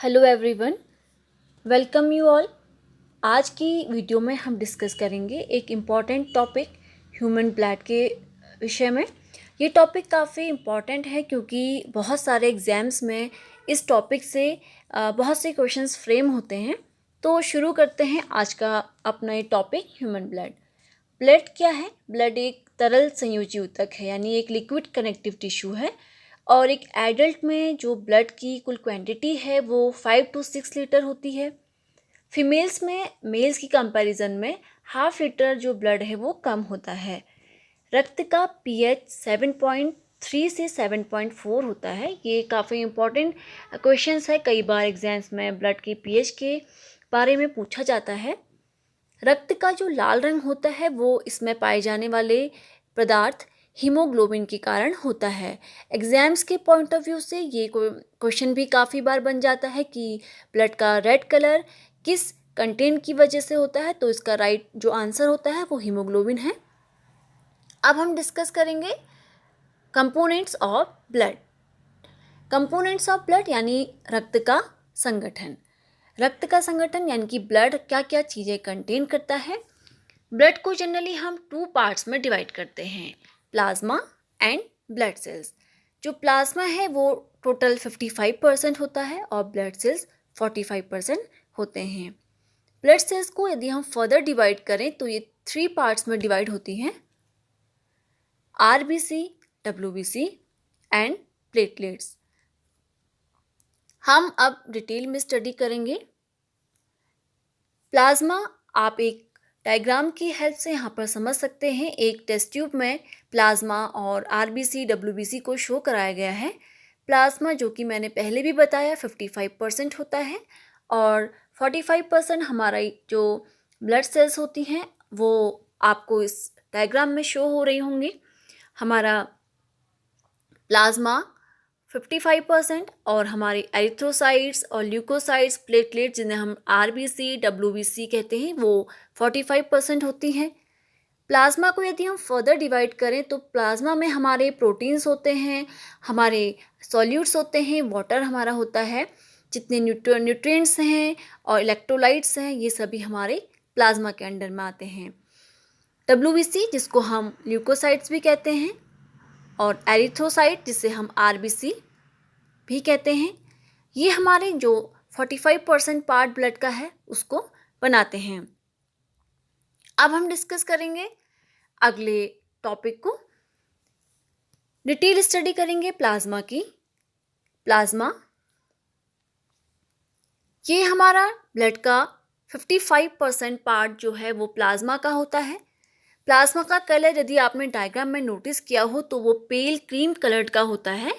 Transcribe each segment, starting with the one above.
Hello everyone, welcome you all. आज की video में हम डिस्कस करेंगे एक इम्पॉर्टेंट टॉपिक ह्यूमन ब्लड के विषय में। ये टॉपिक काफ़ी इम्पॉर्टेंट है क्योंकि बहुत सारे एग्ज़ाम्स में इस टॉपिक से बहुत से क्वेश्चंस फ्रेम होते हैं। तो शुरू करते हैं आज का अपना ये टॉपिक ह्यूमन ब्लड। ब्लड क्या है? ब्लड एक तरल संयोजी ऊतक है, यानी एक लिक्विड कनेक्टिव टिश्यू है। और एक एडल्ट में जो ब्लड की कुल क्वांटिटी है वो 5 to 6 लीटर होती है। फीमेल्स में मेल्स की कंपैरिजन में हाफ लीटर जो ब्लड है वो कम होता है। रक्त का पीएच 7.3 से 7.4 होता है। ये काफ़ी इम्पोर्टेंट क्वेश्चंस है, कई बार एग्जाम्स में ब्लड के पीएच के बारे में पूछा जाता है। रक्त का जो लाल रंग होता है वो इसमें पाए जाने वाले पदार्थ हीमोग्लोबिन के कारण होता है। एग्जाम्स के पॉइंट ऑफ व्यू से ये क्वेश्चन भी काफ़ी बार बन जाता है कि ब्लड का रेड कलर किस कंटेंट की वजह से होता है, तो इसका राइट जो आंसर होता है वो हीमोग्लोबिन है। अब हम डिस्कस करेंगे components of blood. Components of blood यानी रक्त का संगठन। रक्त का संगठन यानी कि ब्लड क्या क्या चीज़ें कंटेन करता है। ब्लड को जनरली हम 2 पार्ट्स में डिवाइड करते हैं, प्लाज्मा एंड ब्लड सेल्स। जो प्लाज्मा है वो टोटल 55% होता है और ब्लड सेल्स 45% होते हैं। ब्लड सेल्स को यदि हम फर्दर डिवाइड करें तो ये 3 पार्ट्स में डिवाइड होती हैं, आरबीसी, डब्ल्यूबीसी एंड प्लेटलेट्स। हम अब डिटेल में स्टडी करेंगे। प्लाज्मा आप एक डायग्राम की हेल्प से यहाँ पर समझ सकते हैं। एक टेस्ट ट्यूब में प्लाज्मा और आरबीसी डब्ल्यूबीसी को शो कराया गया है। प्लाज्मा जो कि मैंने पहले भी बताया 55% होता है और 45% हमारा जो ब्लड सेल्स होती हैं वो आपको इस डायग्राम में शो हो रही होंगी। हमारा प्लाज्मा 55% और हमारे एरिथ्रोसाइट्स और ल्यूकोसाइट्स, प्लेटलेट्स जिन्हें हम आरबीसी डब्ल्यूबीसी कहते हैं, वो 45% होती हैं। प्लाज्मा को यदि हम फर्दर डिवाइड करें तो प्लाज्मा में हमारे प्रोटीन्स होते हैं, हमारे सॉल्यूट्स होते हैं, वाटर हमारा होता है, जितने न्यूट्रिएंट्स हैं और इलेक्ट्रोलाइट्स हैं ये सभी हमारे प्लाज्मा के अंडर में आते हैं। डब्ल्यूबीसी जिसको हम ल्यूकोसाइट्स भी कहते हैं और एरिथ्रोसाइट जिसे हम आरबीसी भी कहते हैं, ये हमारे जो 45% पार्ट ब्लड का है उसको बनाते हैं। अब हम डिस्कस करेंगे अगले टॉपिक को, डिटेल स्टडी करेंगे प्लाज्मा की। प्लाज्मा ये हमारा ब्लड का 55% पार्ट जो है वो प्लाज्मा का होता है। प्लाज्मा का कलर यदि आपने डायग्राम में नोटिस किया हो तो वो पेल क्रीम कलर्ड का होता है।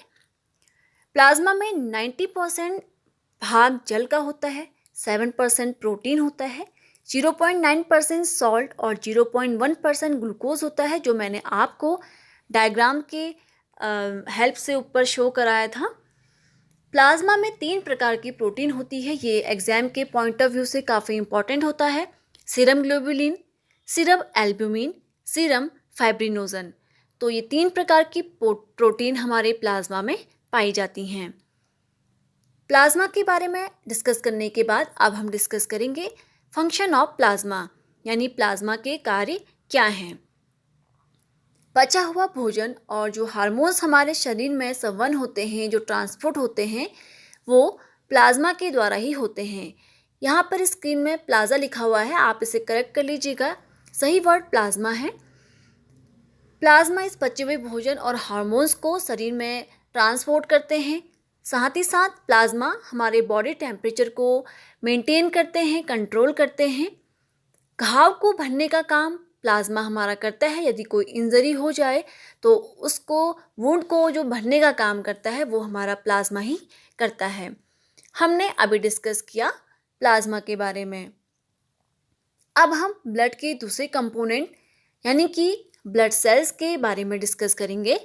प्लाज्मा में 90% भाग जल का होता है, 7% प्रोटीन होता है, 0.9% सॉल्ट और 0.1% ग्लूकोज होता है, जो मैंने आपको डायग्राम के हेल्प से ऊपर शो कराया था। प्लाज्मा में 3 प्रकार की प्रोटीन होती है। ये एग्जाम के पॉइंट ऑफ व्यू से काफ़ी इंपॉर्टेंट होता है। Serum globulin, serum albumin, serum fibrinogen. तो ये 3 प्रकार की प्रोटीन हमारे प्लाज्मा में पाई जाती हैं। प्लाज्मा के बारे में डिस्कस करने के बाद अब हम डिस्कस करेंगे फंक्शन ऑफ प्लाज्मा, यानी प्लाज्मा के कार्य क्या हैं। पचा हुआ भोजन और जो हार्मोन्स हमारे शरीर में संवहन होते हैं, जो ट्रांसपोर्ट होते हैं, वो प्लाज्मा के द्वारा ही होते हैं। यहाँ पर स्क्रीन में प्लाज्मा लिखा हुआ है, आप इसे करेक्ट कर लीजिएगा। सही वर्ड प्लाज्मा है। प्लाज्मा इस पचे हुए भोजन और हार्मोन्स को शरीर में ट्रांसपोर्ट करते हैं। साथ ही साथ प्लाज्मा हमारे बॉडी टेम्परेचर को मेंटेन करते हैं, कंट्रोल करते हैं। घाव को भरने का काम प्लाज्मा हमारा करता है। यदि कोई इंजरी हो जाए तो उसको वुंड को जो भरने का काम करता है वो हमारा प्लाज्मा ही करता है। हमने अभी डिस्कस किया प्लाज्मा के बारे में। अब हम ब्लड के दूसरे कंपोनेंट यानी कि ब्लड सेल्स के बारे में डिस्कस करेंगे।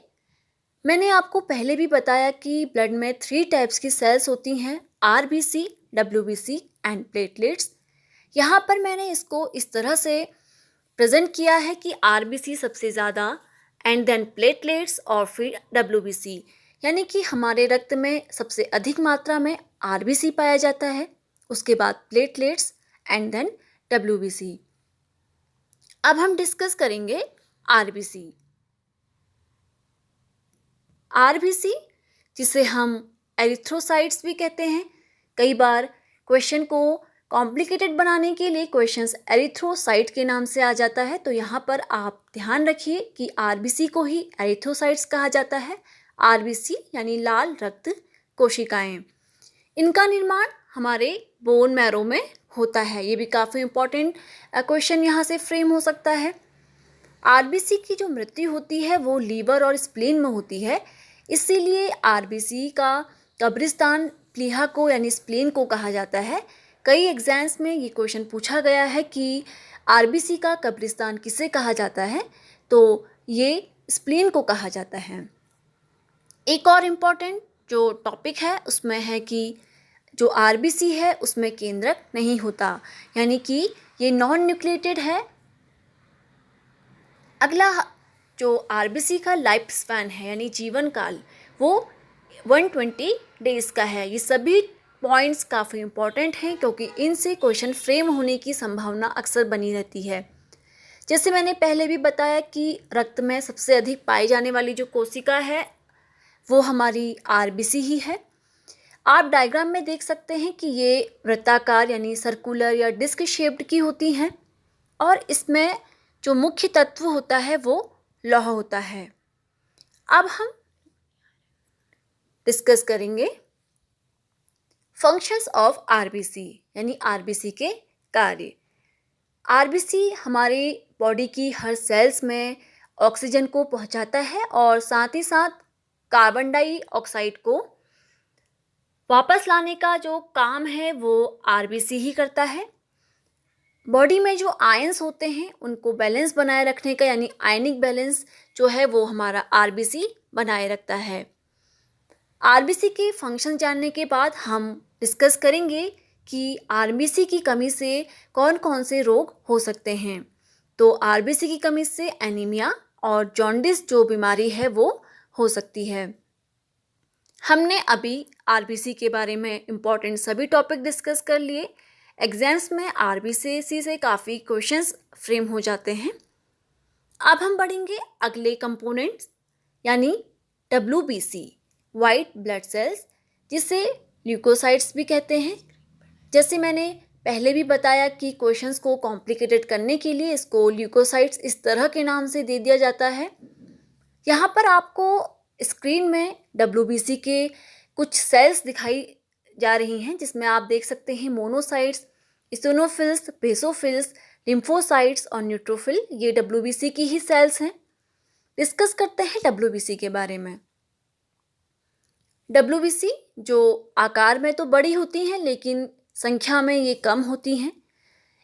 मैंने आपको पहले भी बताया कि ब्लड में 3 टाइप्स की सेल्स होती हैं, आरबीसी, डब्ल्यूबीसी एंड प्लेटलेट्स। यहाँ पर मैंने इसको इस तरह से प्रेजेंट किया है कि आरबीसी सबसे ज़्यादा एंड देन प्लेटलेट्स और फिर डब्ल्यूबीसी, यानी कि हमारे रक्त में सबसे अधिक मात्रा में आरबीसी पाया जाता है, उसके बाद प्लेटलेट्स एंड देन डब्ल्यूबीसी। अब हम डिस्कस करेंगे आरबीसी। आरबीसी जिसे हम एरिथ्रोसाइट्स भी कहते हैं। कई बार क्वेश्चन को कॉम्प्लिकेटेड बनाने के लिए क्वेश्चंस एरिथ्रोसाइट के नाम से आ जाता है, तो यहाँ पर आप ध्यान रखिए कि आरबीसी को ही एरिथ्रोसाइट्स कहा जाता है। आरबीसी यानी लाल रक्त कोशिकाएं, इनका निर्माण हमारे बोन मैरो में होता है। ये भी काफ़ी इम्पोर्टेंट क्वेश्चन यहाँ से फ्रेम हो सकता है। आरबीसी की जो मृत्यु होती है वो लीवर और स्प्लीन में होती है, इसीलिए आरबीसी का कब्रिस्तान प्लीहा को यानी स्प्लीन को कहा जाता है। कई एग्जाम्स में ये क्वेश्चन पूछा गया है कि आरबीसी का कब्रिस्तान किसे कहा जाता है, तो ये स्प्लीन को कहा जाता है। एक और इम्पॉर्टेंट जो टॉपिक है उसमें है कि जो आरबीसी है उसमें केंद्रक नहीं होता, यानी कि ये नॉन न्यूक्लिएटेड है। अगला जो आरबीसी का लाइफ स्पैन है यानी जीवन काल, वो 120 डेज़ का है। ये सभी पॉइंट्स काफ़ी इम्पॉर्टेंट हैं क्योंकि इनसे क्वेश्चन फ्रेम होने की संभावना अक्सर बनी रहती है। जैसे मैंने पहले भी बताया कि रक्त में सबसे अधिक पाई जाने वाली जो कोशिका है वो हमारी आरबीसी ही है। आप डायग्राम में देख सकते हैं कि ये वृत्ताकार यानी सर्कुलर या डिस्क शेप्ड की होती हैं और इसमें जो मुख्य तत्व होता है वो लौह होता है। अब हम डिस्कस करेंगे फंक्शंस ऑफ आरबीसी यानी आरबीसी के कार्य। आरबीसी हमारी बॉडी की हर सेल्स में ऑक्सीजन को पहुंचाता है और साथ ही साथ कार्बन डाइऑक्साइड को वापस लाने का जो काम है वो आरबीसी ही करता है। बॉडी में जो आयंस होते हैं उनको बैलेंस बनाए रखने का यानी आयनिक बैलेंस जो है वो हमारा आरबीसी बनाए रखता है। आरबीसी के फंक्शन जानने के बाद हम डिस्कस करेंगे कि आरबीसी की कमी से कौन कौन से रोग हो सकते हैं। तो आरबीसी की कमी से एनीमिया और जॉन्डिस जो बीमारी है वो हो सकती है। हमने अभी आरबीसी के बारे में इम्पॉर्टेंट सभी टॉपिक डिस्कस कर लिए। एग्जाम्स में आरबीसी से काफ़ी क्वेश्चंस फ्रेम हो जाते हैं। अब हम बढ़ेंगे अगले कंपोनेंट्स यानी डब्ल्यूबीसी, वाइट ब्लड सेल्स, जिसे ल्यूकोसाइट्स भी कहते हैं। जैसे मैंने पहले भी बताया कि क्वेश्चंस को कॉम्प्लिकेटेड करने के लिए इसको ल्यूकोसाइट्स इस तरह के नाम से दे दिया जाता है। यहाँ पर आपको स्क्रीन में डब्ल्यूबीसी के कुछ सेल्स दिखाई जा रही हैं, जिसमें आप देख सकते हैं मोनोसाइट्स, इसिनोफिल्स, बेसोफिल्स, लिम्फोसाइट्स और न्यूट्रोफिल। ये डब्ल्यूबीसी की ही सेल्स हैं। डिस्कस करते हैं डब्ल्यूबीसी के बारे में। डब्ल्यूबीसी जो आकार में तो बड़ी होती हैं लेकिन संख्या में ये कम होती हैं।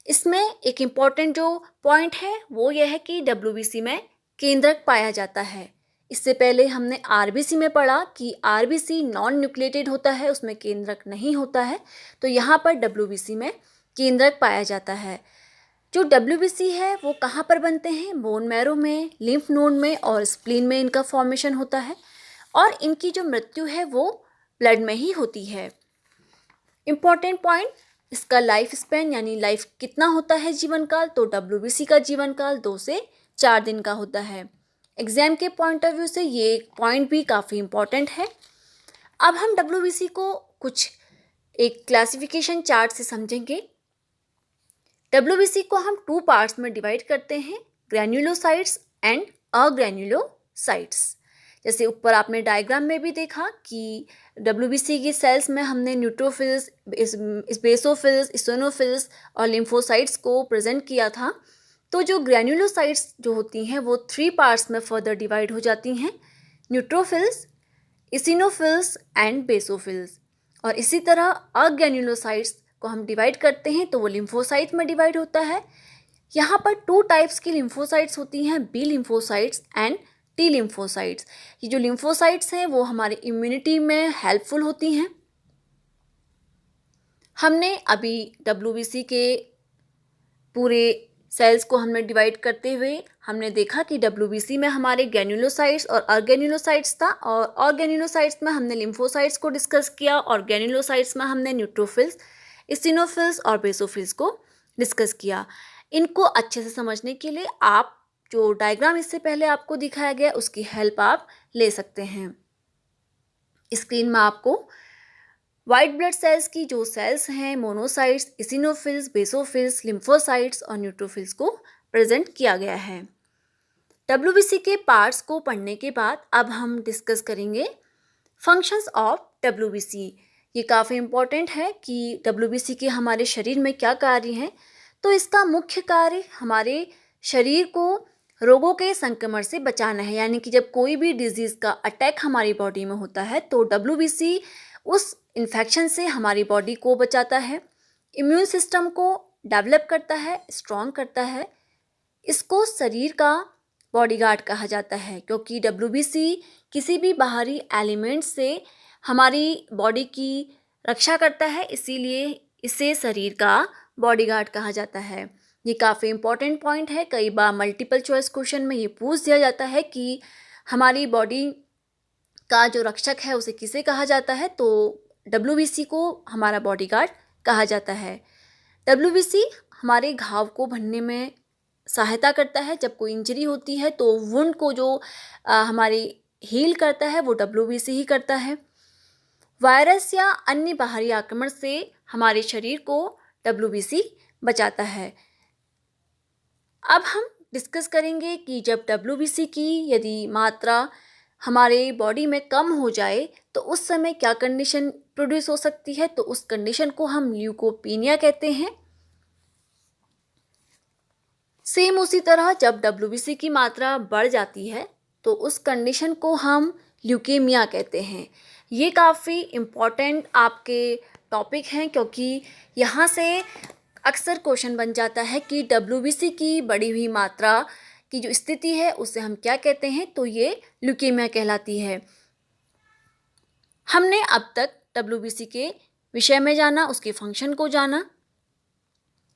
इसमें एक इम्पॉर्टेंट जो पॉइंट है वो यह है कि डब्ल्यूबीसी में केंद्रक पाया जाता है। इससे पहले हमने आरबीसी में पढ़ा कि आरबीसी नॉन न्यूक्लिएटेड होता है, उसमें केंद्रक नहीं होता है। तो यहाँ पर डब्ल्यूबीसी में केंद्रक पाया जाता है। जो डब्ल्यूबीसी है वो कहाँ पर बनते हैं? बोन मैरो में, लिम्फ नोड में और स्प्लीन में इनका फॉर्मेशन होता है और इनकी जो मृत्यु है वो ब्लड में ही होती है। इम्पॉर्टेंट पॉइंट, इसका लाइफ स्पैन यानी लाइफ कितना होता है जीवन काल, तो डब्ल्यूबीसी का जीवन काल 2 से 4 दिन का होता है। एग्जाम के पॉइंट ऑफ व्यू से ये पॉइंट भी काफ़ी इम्पॉर्टेंट है। अब हम डब्ल्यूबीसी को कुछ एक क्लासिफिकेशन चार्ट से समझेंगे। डब्ल्यूबीसी को हम 2 पार्ट्स में डिवाइड करते हैं, ग्रैन्युलोसाइट्स एंड अग्रैन्युलोसाइट्स। जैसे ऊपर आपने डायग्राम में भी देखा कि डब्ल्यूबीसी की सेल्स में हमने न्यूट्रोफिल्स, बेसोफिल्स, इसिनोफिल्स और लिम्फोसाइट्स को प्रेजेंट किया था। तो जो ग्रैन्युलोसाइट्स जो होती हैं वो 3 पार्ट्स में फर्दर डिवाइड हो जाती हैं, न्यूट्रोफिल्स, इसिनोफिल्स एंड बेसोफिल्स। और इसी तरह अग्रैन्युलोसाइट्स को हम डिवाइड करते हैं तो वो लिम्फोसाइट में डिवाइड होता है। यहाँ पर 2 टाइप्स की लिम्फोसाइट्स होती हैं, B lymphocytes and T lymphocytes. ये जो लिम्फोसाइट्स हैं वो हमारे इम्यूनिटी में हेल्पफुल होती हैं। हमने अभी डब्ल्यूबीसी के पूरे सेल्स को हमने डिवाइड करते हुए हमने देखा कि WBC में हमारे ग्रैन्युलोसाइट्स और ऑर्गेन्युलोसाइट्स था, और ऑर्गेन्युलोसाइट्स में हमने लिम्फोसाइट्स को डिस्कस किया और ग्रैन्युलोसाइट्स में हमने न्यूट्रोफिल्स, इसिनोफिल्स और बेसोफिल्स को डिस्कस किया। इनको अच्छे से समझने के लिए आप जो डायग्राम इससे पहले आपको दिखाया गया उसकी हेल्प आप ले सकते हैं। स्क्रीन में आपको वाइट ब्लड सेल्स की जो सेल्स हैं, मोनोसाइट्स, इसिनोफिल्स, बेसोफिल्स, लिम्फोसाइट्स और न्यूट्रोफिल्स को प्रेजेंट किया गया है। WBC के पार्ट्स को पढ़ने के बाद अब हम डिस्कस करेंगे फंक्शंस ऑफ WBC। ये काफ़ी इम्पॉर्टेंट है कि WBC के हमारे शरीर में क्या कार्य हैं। तो इसका मुख्य कार्य हमारे शरीर को रोगों के संक्रमण से बचाना है, यानी कि जब कोई भी डिजीज़ का अटैक हमारी बॉडी में होता है तो WBC उस इन्फेक्शन से हमारी बॉडी को बचाता है, इम्यून सिस्टम को डेवलप करता है, स्ट्रॉन्ग करता है। इसको शरीर का बॉडीगार्ड कहा जाता है, क्योंकि WBC किसी भी बाहरी एलिमेंट से हमारी बॉडी की रक्षा करता है, इसीलिए इसे शरीर का बॉडीगार्ड कहा जाता है। ये काफ़ी इम्पॉर्टेंट पॉइंट है। कई बार मल्टीपल चॉइस क्वेश्चन में ये पूछ दिया जाता है कि हमारी बॉडी का जो रक्षक है उसे किसे कहा जाता है, तो WBC को हमारा बॉडीगार्ड कहा जाता है। WBC हमारे घाव को भरने में सहायता करता है। जब कोई इंजरी होती है तो वुंड को जो हमारी हील करता है वो WBC ही करता है। वायरस या अन्य बाहरी आक्रमण से हमारे शरीर को WBC बचाता है। अब हम डिस्कस करेंगे कि जब WBC की यदि मात्रा हमारे बॉडी में कम हो जाए तो उस समय क्या कंडीशन प्रोड्यूस हो सकती है, तो उस कंडीशन को हम ल्यूकोपीनिया कहते हैं। सेम उसी तरह जब WBC की मात्रा बढ़ जाती है तो उस कंडीशन को हम ल्यूकेमिया कहते हैं। ये काफ़ी इम्पॉर्टेंट आपके टॉपिक हैं, क्योंकि यहाँ से अक्सर क्वेश्चन बन जाता है कि WBC की बढ़ी हुई मात्रा की जो स्थिति है उसे हम क्या कहते हैं, तो ये ल्यूकेमिया कहलाती है। हमने अब तक WBC के विषय में जाना, उसके फंक्शन को जाना।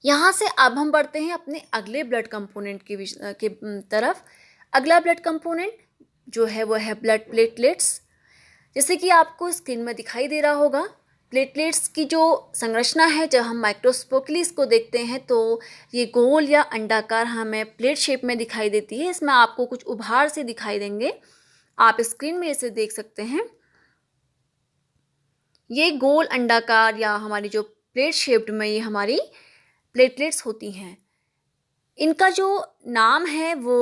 यहाँ से अब हम बढ़ते हैं अपने अगले ब्लड कंपोनेंट के तरफ। अगला ब्लड कंपोनेंट जो है वो है ब्लड प्लेटलेट्स। जैसे कि आपको स्क्रीन में दिखाई दे रहा होगा, प्लेटलेट्स की जो संरचना है, जब हम माइक्रोस्कोपिकली इसको देखते हैं तो ये गोल या अंडाकार हमें प्लेट शेप में दिखाई देती है। इसमें आपको कुछ उभार से दिखाई देंगे, आप स्क्रीन में इसे देख सकते हैं। ये गोल अंडाकार या हमारी जो प्लेट शेप्ड में ये हमारी प्लेटलेट्स होती हैं। इनका जो नाम है वो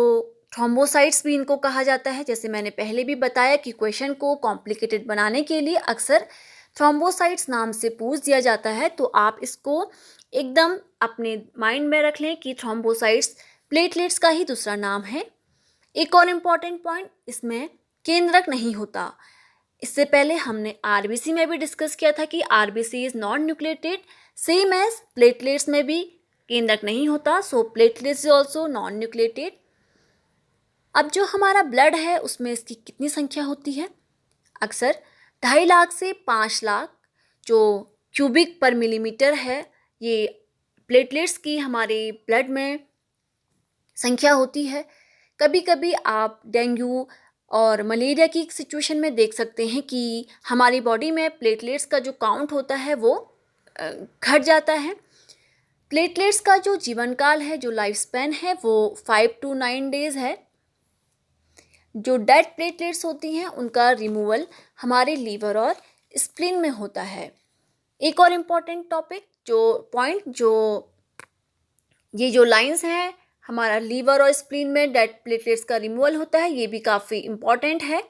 थ्रोम्बोसाइट्स भी इनको कहा जाता है। जैसे मैंने पहले भी बताया कि क्वेश्चन को कॉम्प्लिकेटेड बनाने के लिए अक्सर थ्रोम्बोसाइट्स नाम से पूछ दिया जाता है, तो आप इसको एकदम अपने माइंड में रख लें कि थ्रोम्बोसाइट्स प्लेटलेट्स का ही दूसरा नाम है। एक और इम्पॉर्टेंट पॉइंट, इसमें केंद्रक नहीं होता। इससे पहले हमने RBC में भी डिस्कस किया था कि RBC is non nucleated, same as platelets में भी केंद्रक नहीं होता, so platelets is also non nucleated. अब जो हमारा ब्लड है उसमें इसकी कितनी संख्या होती है? अक्सर 2.5 लाख से 5 लाख जो क्यूबिक पर मिलीमीटर है, ये प्लेटलेट्स की हमारे ब्लड में संख्या होती है। कभी कभी आप डेंगू और मलेरिया की सिचुएशन में देख सकते हैं कि हमारी बॉडी में प्लेटलेट्स का जो काउंट होता है वो घट जाता है। प्लेटलेट्स का जो जीवन काल है, जो लाइफ स्पैन है, वो 5 to 9 डेज है। जो डेड प्लेटलेट्स होती हैं उनका रिमूवल हमारे लीवर और स्प्लीन में होता है। एक और इम्पॉर्टेंट टॉपिक ये जो लाइंस हैं, हमारा लीवर और स्प्लीन में डेड प्लेटलेट्स का रिमूवल होता है, ये भी काफ़ी इम्पॉर्टेंट है।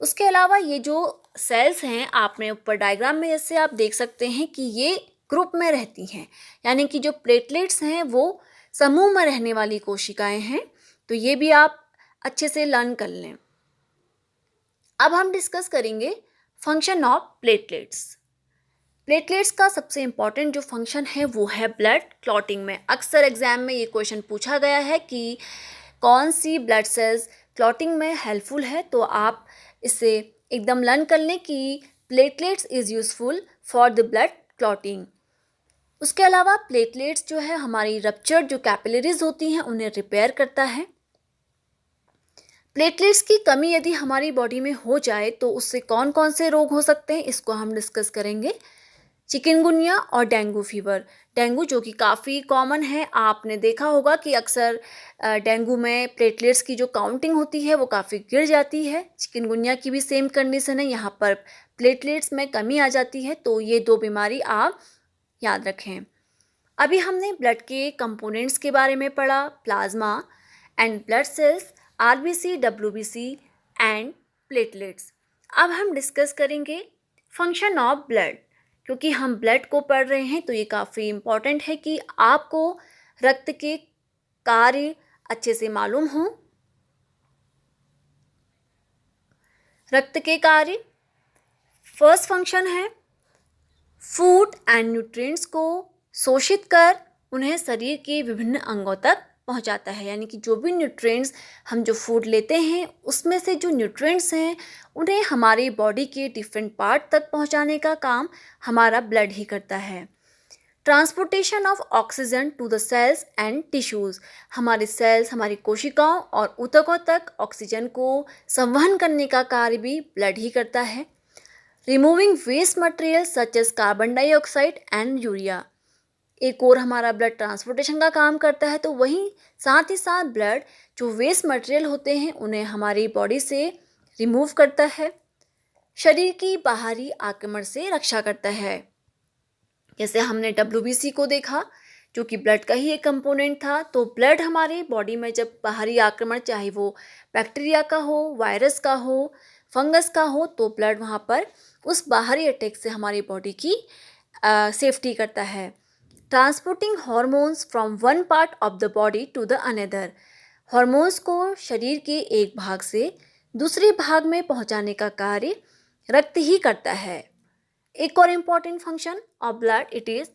उसके अलावा ये जो सेल्स हैं, आपने ऊपर डायग्राम में जैसे आप देख सकते हैं कि ये ग्रुप में रहती हैं, यानी कि जो प्लेटलेट्स हैं वो समूह में रहने वाली कोशिकाएं हैं। तो ये भी आप अच्छे से लर्न कर लें। अब हम डिस्कस करेंगे फंक्शन ऑफ प्लेटलेट्स। प्लेटलेट्स का सबसे इम्पॉर्टेंट जो फंक्शन है वो है ब्लड क्लॉटिंग में। अक्सर एग्जाम में ये क्वेश्चन पूछा गया है कि कौन सी ब्लड सेल्स क्लॉटिंग में हेल्पफुल है, तो आप इसे एकदम लर्न कर लें कि platelets is useful for the blood clotting. उसके अलावा प्लेटलेट्स जो है हमारी रप्चर्ड जो कैपिलरीज होती हैं उन्हें रिपेयर करता है। प्लेटलेट्स की कमी यदि हमारी बॉडी में हो जाए तो उससे कौन कौन से रोग हो सकते हैं इसको हम डिस्कस करेंगे। चिकनगुनिया और डेंगू फीवर। डेंगू जो कि काफ़ी कॉमन है, आपने देखा होगा कि अक्सर डेंगू में प्लेटलेट्स की जो काउंटिंग होती है वो काफ़ी गिर जाती है। चिकनगुनिया की भी सेम कंडीशन है, यहाँ पर प्लेटलेट्स में कमी आ जाती है। तो ये दो बीमारी आप याद रखें। अभी हमने ब्लड के कंपोनेंट्स के बारे में पढ़ा, plasma and blood cells, RBC, WBC and platelets. अब हम डिस्कस करेंगे फंक्शन ऑफ ब्लड। क्योंकि हम ब्लड को पढ़ रहे हैं तो ये काफ़ी इम्पॉर्टेंट है कि आपको रक्त के कार्य अच्छे से मालूम हो। रक्त के कार्य, फर्स्ट फंक्शन है फूड एंड न्यूट्रिएंट्स को शोषित कर उन्हें शरीर के विभिन्न अंगों तक पहुंचाता है। यानी कि जो भी न्यूट्रिएंट्स हम जो फूड लेते हैं उसमें से जो न्यूट्रिएंट्स हैं उन्हें हमारी बॉडी के डिफरेंट पार्ट तक पहुंचाने का काम हमारा ब्लड ही करता है। Transportation of oxygen to the cells and tissues. हमारे सेल्स, हमारी कोशिकाओं और ऊतकों तक ऑक्सीजन को संवहन करने का कार्य भी ब्लड ही करता है। Removing waste material such as carbon dioxide and urea. एक और हमारा ब्लड ट्रांसपोर्टेशन का काम करता है, तो वहीं साथ ही साथ ब्लड जो वेस्ट मटेरियल होते हैं उन्हें हमारी बॉडी से रिमूव करता है। शरीर की बाहरी आक्रमण से रक्षा करता है। जैसे हमने डब्ल्यूबीसी को देखा जो कि ब्लड का ही एक कंपोनेंट था। तो ब्लड हमारे बॉडी में जब बाहरी आक्रमण, चाहे वो बैक्टीरिया का हो, वायरस का हो, फंगस का हो, तो ब्लड वहाँ पर उस बाहरी अटैक से हमारी बॉडी की सेफ्टी करता है। Transporting hormones from one part of the body to the another. Hormones को शरीर के एक भाग से दूसरे भाग में पहुंचाने का कार्य रक्त ही करता है। एक और important function of blood, it is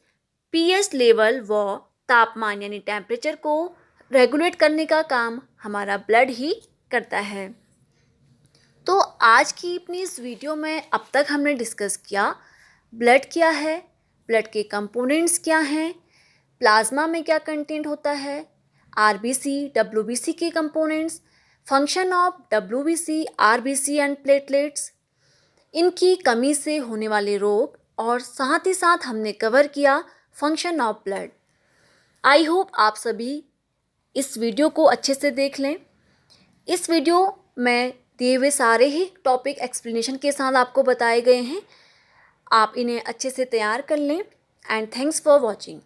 pH level व तापमान यानी टेम्परेचर को रेगुलेट करने का काम हमारा ब्लड ही करता है। तो आज की अपनी इस वीडियो में अब तक हमने डिस्कस किया ब्लड क्या है, ब्लड के कंपोनेंट्स क्या हैं, प्लाज्मा में क्या कंटेंट होता है, आरबीसी, डब्ल्यूबीसी के components, function of WBC, RBC and platelets, इनकी कमी से होने वाले रोग, और साथ ही साथ हमने कवर किया function of blood. I hope आप सभी इस वीडियो को अच्छे से देख लें। इस वीडियो में दिए हुए सारे ही टॉपिक एक्सप्लेनेशन के साथ आपको बताए गए हैं। आप इन्हें अच्छे से तैयार कर लें। And thanks for watching.